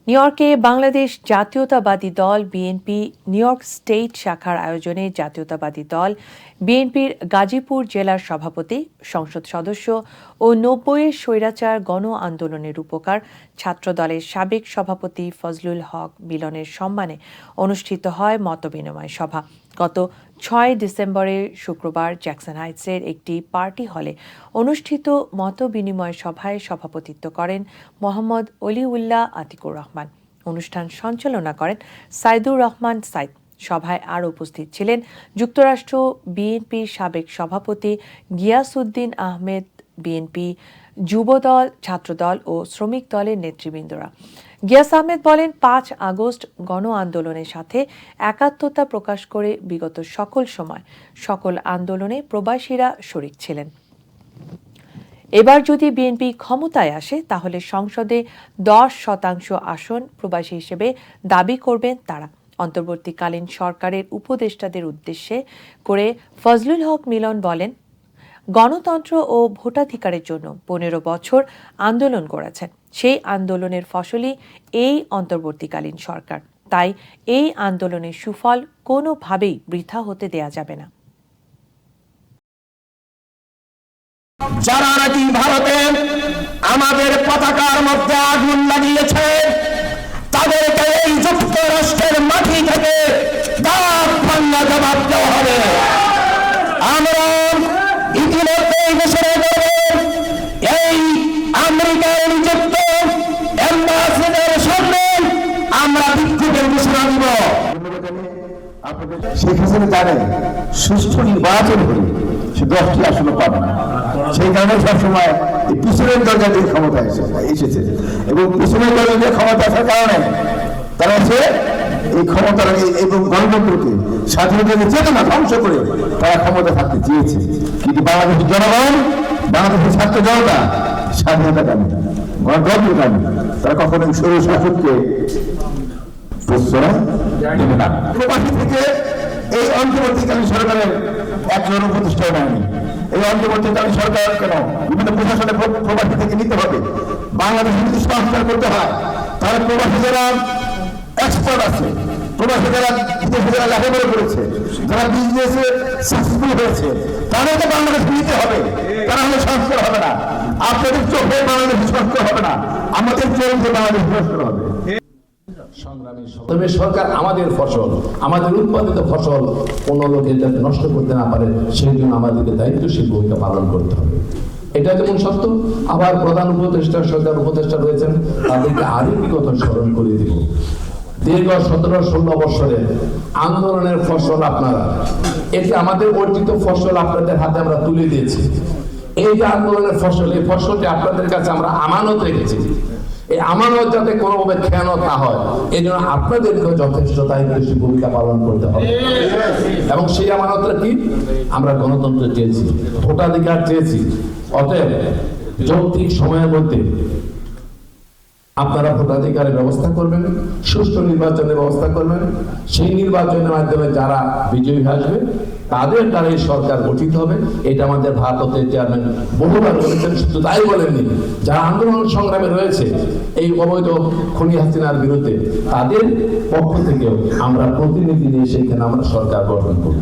New ইয়র্কে বাংলাদেশ জাতীয়তাবাদী দল বিএনপি নিউ ইয়র্ক স্টেট শাখার আয়োজনে জাতীয়তাবাদী দল বিএনপির গাজীপুর জেলার সভাপতি, সংসদ সদস্য ও ৯০-এর স্বৈরাচার গণ আন্দোলনের রূপকার ছাত্রদলের সাবেক সভাপতি ফজলুল হক মিলনের সম্মানে অনুষ্ঠিত হয় মতবিনিময় সভা। গত ৬ ডিসেম্বরের শুক্রবার জ্যাকসন হাইটসের একটি পার্টি হলে অনুষ্ঠিত মতবিনিময় সভায় সভাপতিত্ব করেন মোহাম্মদ অলিউল্লাহ আতিকুর রহমান। অনুষ্ঠান সঞ্চালনা করেন সাইদুর রহমান সাইদ। সভায় আরও উপস্থিত ছিলেন যুক্তরাষ্ট্র বিএনপির সাবেক সভাপতি গিয়াসউদ্দিন আহমেদ, বিএনপি যুবদল, ছাত্রদল ও শ্রমিক দলের নেতৃবৃন্দরা। গিয়াস আহমেদ বলেন, ৫ আগস্ট গণ আন্দোলনের সাথে একাত্মতা প্রকাশ করে বিগত সকল সময় সকল আন্দোলনে প্রবাসীরা শরিক ছিলেন। এবার যদি বিএনপি ক্ষমতায় আসে তাহলে সংসদে ১০% আসন প্রবাসী হিসেবে দাবি করবেন তারা। অন্তর্বর্তীকালীন সরকারের উপদেষ্টাদের উদ্দেশ্যে করে ফজলুল হক মিলন বলেন, গণতন্ত্র ও ভোটাধিকারের জন্য ১৫ বছর আন্দোলন করেছেন। সেই আন্দোলনের ফসলই এই অন্তর্বর্তীকালীন সরকার। তাই এই আন্দোলনের সুফল কোনোভাবেই বৃথা হতে দেয়া যাবে না। যারা নাকি ভারতে আমাদের পতাকার মধ্যে আগুন লাগিয়েছে, তাদেরকে এই যুক্তরাষ্ট্রের মাটি থেকে দাঁত ভাঙা জবাব দেওয়া হবে। আমরা ইতিমধ্যেই ঘোষণা করব, এই আমেরিকার নিযুক্ত অ্যাম্বাসিডারের সামনে আমরা বিক্ষোভের ঘোষণা দিব। শেখ হাসিনা জানেন সুষ্ঠু নির্বাচন হলে সে 10টি আসন পাবে না। সেই কারণে সবসময় পিছনের দরজা দিয়ে ক্ষমতা এসেছে এবং পিছনের দরজা দিয়ে ক্ষমতা আসার কারণে তারা হচ্ছে এই ক্ষমতার এবং গণতন্ত্রকে স্বাধীনতাকে চেতনা ধ্বংস করে তারা ক্ষমতা থাকতে চেয়েছে। কিন্তু বাংলাদেশের জনগণ, বাংলাদেশের ছাত্র জনতা স্বাধীনতা কামী, গণতন্ত্র কামী, তারা কখনো স্বৈর শাসককে প্রশ্রয় দেবে না। প্রবাসী থেকে এই অন্তর্বর্তীকালীন সরকারের একজন উপদেষ্টা নেয়নি। এই অন্তর্বর্তীকালীন সরকার কেন বিভিন্ন প্রশাসনের প্রবাসী থেকে নিতে হবে। বাংলাদেশে যদি সংস্কার করতে হয় তাহলে প্রবাসী যারা এক্সপার্ট আছে, প্রবাসী যারা বিদেশে যারা লেখাপড়া করেছে, যারা বিজনেসে সাকসেসফুল হয়েছে, তাদেরকে বাংলাদেশে নিতে হবে। তারা হলে সংস্কার হবে না। আপনাদের চোখে বাংলাদেশে সংস্কার হবে না, আমাদের চোখে বাংলাদেশ সংস্কার হবে। তবে সরকার আমাদের ফসল, আমাদের উৎপাদিত ফসল কোন লোকে যাতে নষ্ট করতে না পারে সেই জন্য আমাদেরকে দায়িত্বশীল ভূমিকা পালন করতে হবে। এটা যেমন সত্য, আবার প্রধান উপদেষ্টা, সরকার উপদেষ্টা রয়েছেন, তাদেরকে আরেকটি কথা স্মরণ করে দিব। দীর্ঘ 17-16 বছরের আন্দোলনের ফসল আপনারা, এটি আমাদের অর্জিত ফসল আপনাদের হাতে আমরা তুলে দিয়েছি। এই যে আন্দোলনের ফসল, এই ফসলটি আপনাদের কাছে আমরা আমানত রেখেছি। এই আমানত যাতে কোনোভাবে খেয়ানত না হয়, এই জন্য আপনাদেরকে যথেষ্ট দায়িত্বশীল ভূমিকা পালন করতে হবে। এবং সেই আমানতটা কি? আমরা গণতন্ত্র চেয়েছি, ভোটাধিকার চেয়েছি। অতএব যৌক্তিক সময়ের মধ্যে আপনারা ভোটাধিকারের ব্যবস্থা করবেন, সুষ্ঠু নির্বাচনের ব্যবস্থা করবেন। সেই নির্বাচনের মাধ্যমে যারা বিজয়ী আসবে তাদের দ্বারা এই সরকার গঠিত হবে। এটা আমাদের ভারতের চেয়ারম্যান বহুবার বলেছেন, শুধু তাই বলেননি, যারা আন্দোলন সংগ্রামে রয়েছে এই অবৈধ খুনি হাসিনার বিরুদ্ধে, তাদের পক্ষ থেকেও আমরা প্রতিনিধি নিয়ে সেইখানে আমরা সরকার গঠন করব।